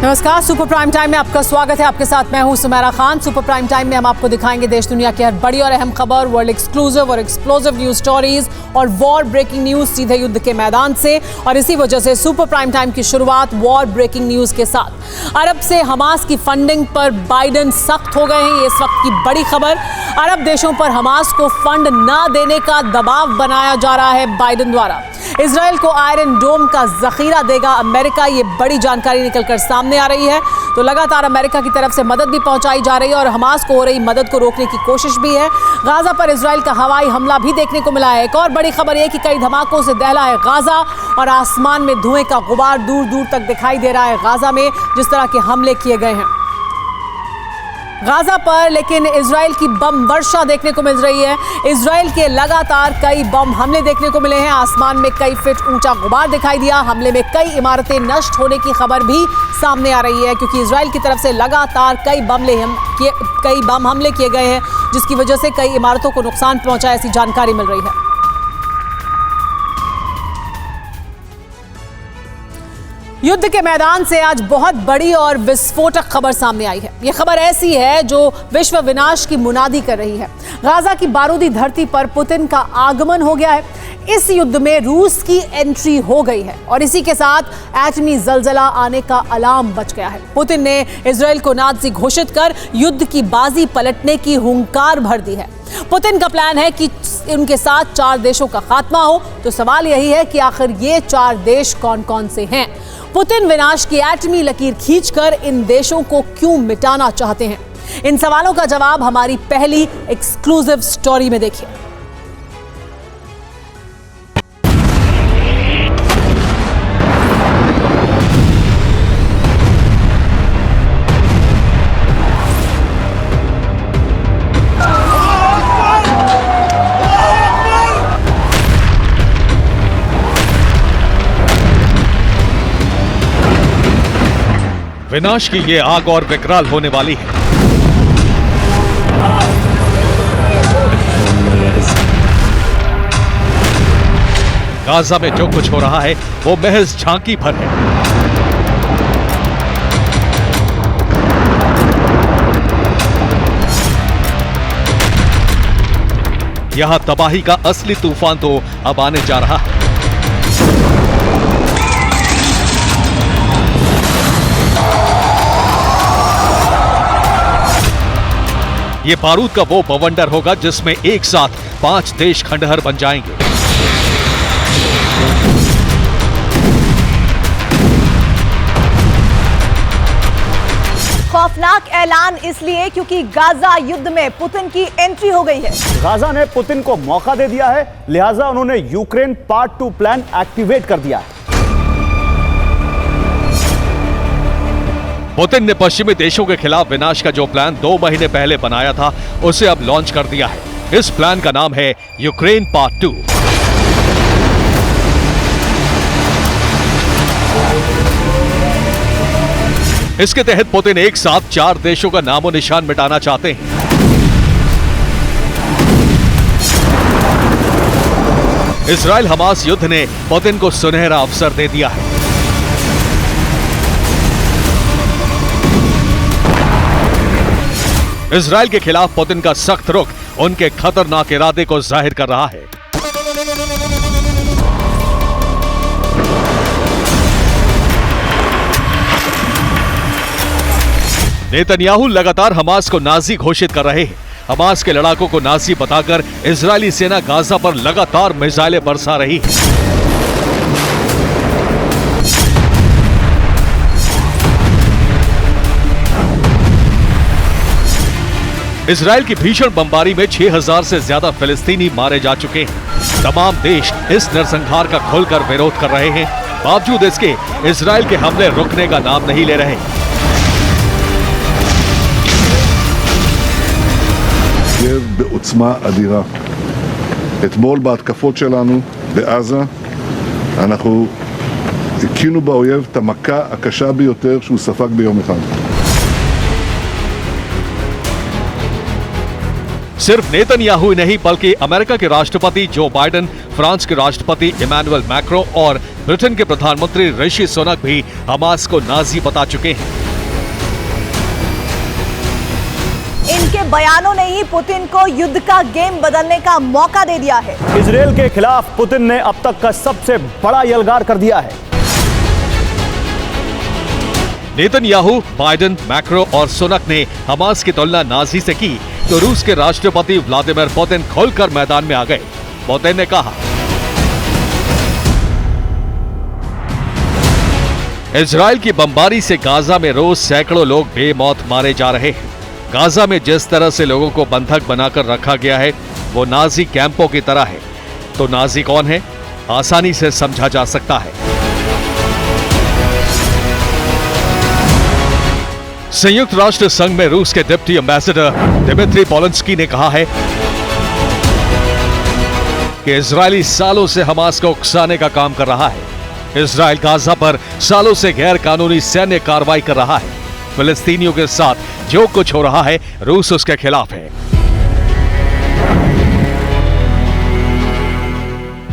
नमस्कार, super prime time में आपका स्वागत है। आपके साथ मैं हूं Sumera Khan. Super prime time में हम आपको दिखाएंगे देश दुनिया की हर बड़ी और अहम खबर, वर्ल्ड एक्सक्लूसिव और एक्सप्लोसिव न्यूज स्टोरीज और वॉर ब्रेकिंग न्यूज सीधे युद्ध के मैदान से। और इसी वजह से सुपर प्राइम टाइम की शुरुआत वॉर ब्रेकिंग न्यूज के साथ। अरब से हमास की फंडिंग पर बाइडेन सख्त हो गए हैं, ये इस वक्त की बड़ी खबर। अरब देशों पर हमास को फंड न देने का दबाव बनाया जा रहा है बाइडेन द्वारा। इजराइल को आयरन डोम का जखीरा देगा अमेरिका, ये बड़ी जानकारी निकलकर सामने आ रही है। तो लगातार अमेरिका की तरफ से मदद भी पहुंचाई जा रही है और हमास को हो रही मदद को रोकने की कोशिश भी है। गाजा पर इजराइल का हवाई हमला भी देखने को मिला है। एक और बड़ी खबर यह कि कई धमाकों से दहला है गाजा और आसमान में धुएं का गुबार दूर दूर तक दिखाई दे रहा है गाजा में, जिस तरह के हमले किए गए हैं गाजा पर। लेकिन इजराइल की बम वर्षा देखने को मिल रही है। इजराइल के लगातार कई बम हमले देखने को मिले हैं। आसमान में कई फीट ऊंचा गुबार दिखाई दिया। हमले में कई इमारतें नष्ट होने की खबर भी सामने आ रही है, क्योंकि इजराइल की तरफ से लगातार कई बम हमले किए गए हैं, जिसकी वजह से कई इमारतों को नुकसान पहुंचा, ऐसी जानकारी मिल रही है। युद्ध के मैदान से आज बहुत बड़ी और विस्फोटक खबर सामने आई है। यह खबर ऐसी है जो विश्व विनाश की मुनादी कर रही है। गाजा की बारूदी धरती पर पुतिन का आगमन हो गया है। इस युद्ध में रूस की एंट्री हो गई है और इसी के साथ एटमी जलजला आने का अलार्म बज गया है। पुतिन ने इजराइल को नाज़ी घोषित कर युद्ध की बाजी पलटने की हुंकार भर दी है। पुतिन का प्लान है कि उनके साथ 4 देशों का खात्मा हो। तो सवाल यही है कि आखिर ये 4 देश कौन कौन से हैं? पुतिन विनाश की एटमी लकीर खींचकर इन देशों को क्यों मिटाना चाहते हैं? इन सवालों का जवाब हमारी पहली एक्सक्लूसिव स्टोरी में देखिए। विनाश की ये आग और विकराल होने वाली है। गाजा में जो कुछ हो रहा है वो महज झांकी भर है। यहां तबाही का असली तूफान तो अब आने जा रहा है। ये बारूद का वो बवंडर होगा जिसमें एक साथ 5 देश खंडहर बन जाएंगे। खौफनाक ऐलान इसलिए क्योंकि गाजा युद्ध में पुतिन की एंट्री हो गई है। गाजा ने पुतिन को मौका दे दिया है, लिहाजा उन्होंने यूक्रेन पार्ट 2 प्लान एक्टिवेट कर दिया है। पुतिन ने पश्चिमी देशों के खिलाफ विनाश का जो प्लान 2 महीने पहले बनाया था, उसे अब लॉन्च कर दिया है। इस प्लान का नाम है यूक्रेन पार्ट 2। इसके तहत पुतिन एक साथ 4 देशों का नामो निशान मिटाना चाहते हैं। इजराइल हमास युद्ध ने पुतिन को सुनहरा अवसर दे दिया है। इजराइल के खिलाफ पुतिन का सख्त रुख उनके खतरनाक इरादे को जाहिर कर रहा है। नेतन्याहू लगातार हमास को नाजी घोषित कर रहे हैं। हमास के लड़ाकों को नाजी बताकर इजरायली सेना गाजा पर लगातार मिसाइलें बरसा रही है। इजराइल की भीषण बमबारी में 6000 से ज्यादा फिलिस्तीनी मारे जा चुके हैं। तमाम देश इस नरसंहार का खुलकर विरोध कर रहे हैं। बावजूद इसके इजराइल के हमले रुकने का नाम नहीं ले रहे। בעוצמה אדירה. אתמול בהתקפות שלנו בעזה אנחנו הכינו באויב את המכה הקשה ביותר שהוא ספג ביום אחד. सिर्फ नेतन्याहू ही नहीं बल्कि अमेरिका के राष्ट्रपति जो बाइडेन, फ्रांस के राष्ट्रपति इमैनुअल मैक्रों और ब्रिटेन के प्रधानमंत्री ऋषि सुनक भी हमास को नाजी बता चुके हैं। इनके बयानों ने ही पुतिन को युद्ध का गेम बदलने का मौका दे दिया है। इजरायल के खिलाफ पुतिन ने अब तक का सबसे बड़ा यलगार कर दिया है। नेतन्याहू, बाइडेन, मैक्रो और सुनक ने हमास की तुलना नाजी से की तो रूस के राष्ट्रपति व्लादिमीर पुतिन खोलकर मैदान में आ गए। पुतिन ने कहा, इजरायल की बमबारी से गाजा में रोज सैकड़ों लोग बेमौत मारे जा रहे हैं। गाजा में जिस तरह से लोगों को बंधक बनाकर रखा गया है वो नाजी कैंपों की तरह है। तो नाजी कौन है? आसानी से समझा जा सकता है। संयुक्त राष्ट्र संघ में रूस के डिप्टी एम्बेसडर दिमित्री पोलेंस्की ने कहा है कि इजरायली सालों से हमास को उकसाने का काम कर रहा है। इजरायल गाजा पर सालों से गैर कानूनी सैन्य कार्रवाई कर रहा है। फिलिस्तीनियों के साथ जो कुछ हो रहा है रूस उसके खिलाफ है।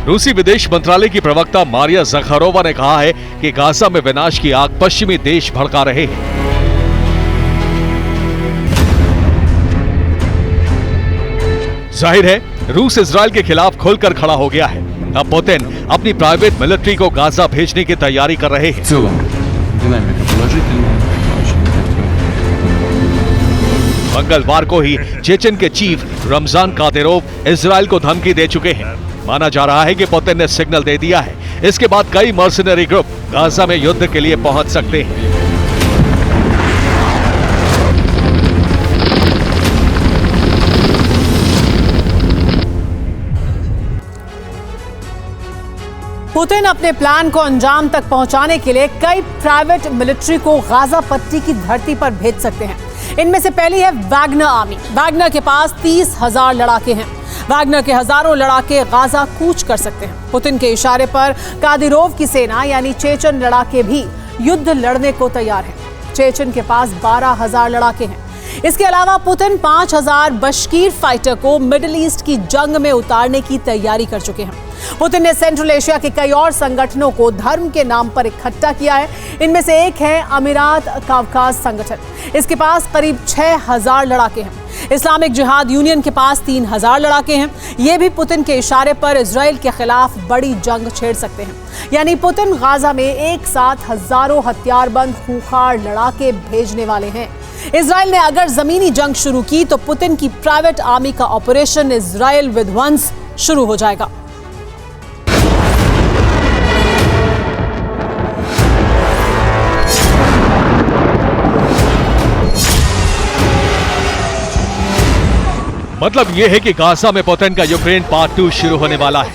रूसी विदेश मंत्रालय की प्रवक्ता मारिया ज़खारोवा ने कहा है कि गाजा में विनाश की आग पश्चिमी देश भड़का रहे हैं। जाहिर है रूस इजरायल के खिलाफ खुलकर खड़ा हो गया है। अब पुतिन अपनी प्राइवेट मिलिट्री को गाजा भेजने की तैयारी कर रहे हैं। मंगलवार को ही चेचन के चीफ रमजान कादिरोव इजरायल को धमकी दे चुके हैं। माना जा रहा है कि पुतिन ने सिग्नल दे दिया है। इसके बाद कई मर्सनरी ग्रुप गाजा में युद्ध के लिए पहुंच सकते हैं। पुतिन अपने प्लान को अंजाम तक पहुंचाने के लिए कई प्राइवेट मिलिट्री को गाजा पट्टी की धरती पर भेज सकते हैं। इनमें से पहली है वैगनर आर्मी। वैगनर के पास 30,000 लड़ाके हैं। वैगनर के हजारों लड़ाके गाजा कूच कर सकते हैं। पुतिन के इशारे पर कादिरोव की सेना यानी चेचन लड़ाके भी युद्ध लड़ने को तैयार है। चेचन के पास 12,000 लड़ाके हैं। इसके अलावा पुतिन 5,000 बशकीर फाइटर को मिडिल ईस्ट की जंग में उतारने की तैयारी कर चुके हैं। पुतिन ने सेंट्रल एशिया के कई और संगठनों को धर्म के नाम पर इकट्ठा किया है। इनमें से एक है अमीरात कावकाज संगठन। इसके पास करीब 6,000 लड़ाके हैं। इस्लामिक जिहाद यूनियन के पास 3,000 लड़ाके हैं। ये भी पुतिन के इशारे पर इजराइल के खिलाफ बड़ी जंग छेड़ सकते हैं। यानी पुतिन गाजा में एक साथ हजारों हथियारबंद खूंखार लड़ाके भेजने वाले हैं। इजराइल ने अगर जमीनी जंग शुरू की तो पुतिन की प्राइवेट आर्मी का ऑपरेशन इजराइल विध्वंस शुरू हो जाएगा। मतलब यह है कि गाजा में पुतिन का यूक्रेन पार्ट 2 शुरू होने वाला है।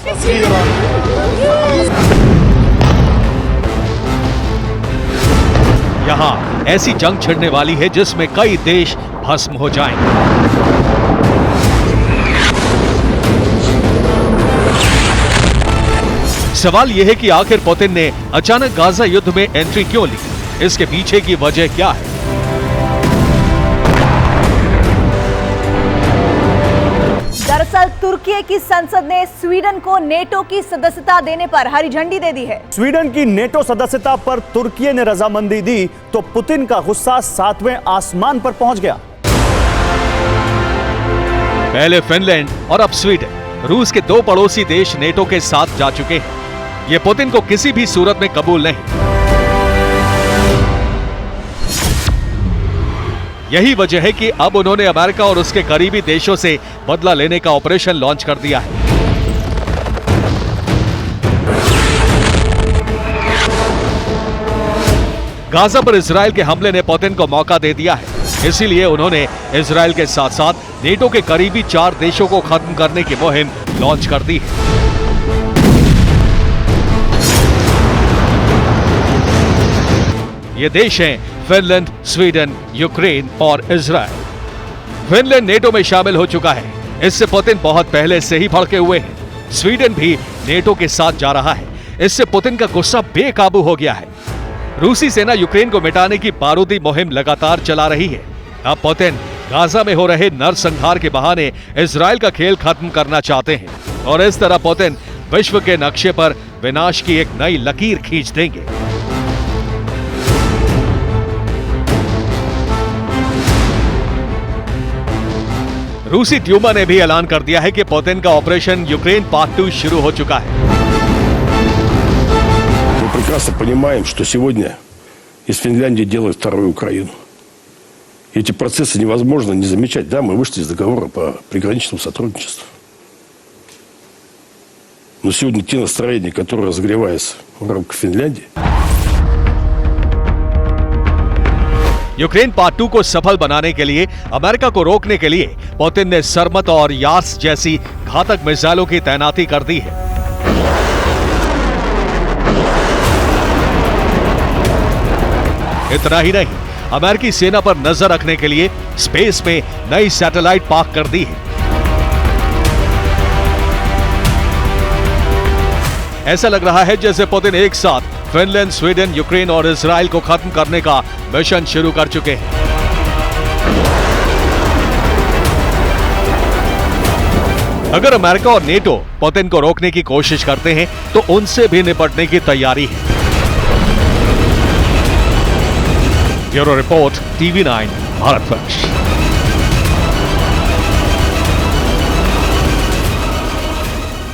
यहां ऐसी जंग छिड़ने वाली है जिसमें कई देश भस्म हो जाएंगे। सवाल यह है कि आखिर पुतिन ने अचानक गाजा युद्ध में एंट्री क्यों ली? इसके पीछे की वजह क्या है? दरअसल तुर्की की संसद ने स्वीडन को नेटो की सदस्यता देने पर हरी झंडी दे दी है। स्वीडन की नेटो सदस्यता पर तुर्की ने रजामंदी दी तो पुतिन का गुस्सा 7वें आसमान पर पहुंच गया। पहले फिनलैंड और अब स्वीडन, रूस के 2 पड़ोसी देश नेटो के साथ जा चुके हैं। ये पुतिन को किसी भी सूरत में कबूल नहीं। यही वजह है कि अब उन्होंने अमेरिका और उसके करीबी देशों से बदला लेने का ऑपरेशन लॉन्च कर दिया है। गाजा पर इजरायल के हमले ने पुतिन को मौका दे दिया है। इसीलिए उन्होंने इजरायल के साथ साथ नेटो के करीबी 4 देशों को खत्म करने की मुहिम लॉन्च कर दी है। ये देश हैं फिनलैंड, स्वीडन, यूक्रेन और इजरायल। फिनलैंड नेटो में शामिल हो चुका है। इससे पुतिन बहुत पहले से ही भड़के हुए हैं। स्वीडन भी नेटो के साथ जा रहा है। इससे पुतिन का गुस्सा बेकाबू हो गया है। रूसी सेना यूक्रेन को मिटाने की बारूदी मुहिम लगातार चला रही है। अब पुतिन गाजा में हो रहे नरसंहार के बहाने इजराइल का खेल खत्म करना चाहते हैं और इस तरह पुतिन विश्व के नक्शे पर विनाश की एक नई लकीर खींच देंगे। रूसी ड्यूमा ने भी ऐलान कर दिया है कि पुतिन का ऑपरेशन यूक्रेन पार्ट 2 शुरू हो चुका है। Мы прекрасно понимаем, что сегодня из Финляндии делают вторую Украину. Эти процессы невозможно не замечать. Да, мы вышли из договора по приграничному сотрудничеству. Но сегодня те настроения, которые разогреваются в рамках Финляндии, यूक्रेन पार्ट 2 को सफल बनाने के लिए अमेरिका को रोकने के लिए पुतिन ने सरमत और यार्स जैसी घातक मिसाइलों की तैनाती कर दी है। इतना ही नहीं, अमेरिकी सेना पर नजर रखने के लिए स्पेस में नई सैटेलाइट पार्क कर दी है। ऐसा लग रहा है जैसे पुतिन एक साथ फिनलैंड, स्वीडन, यूक्रेन और इजराइल को खत्म करने का मिशन शुरू कर चुके हैं। अगर अमेरिका और नेटो पुतिन को रोकने की कोशिश करते हैं तो उनसे भी निपटने की तैयारी है। Bureau report, TV9 Bharatvarsh.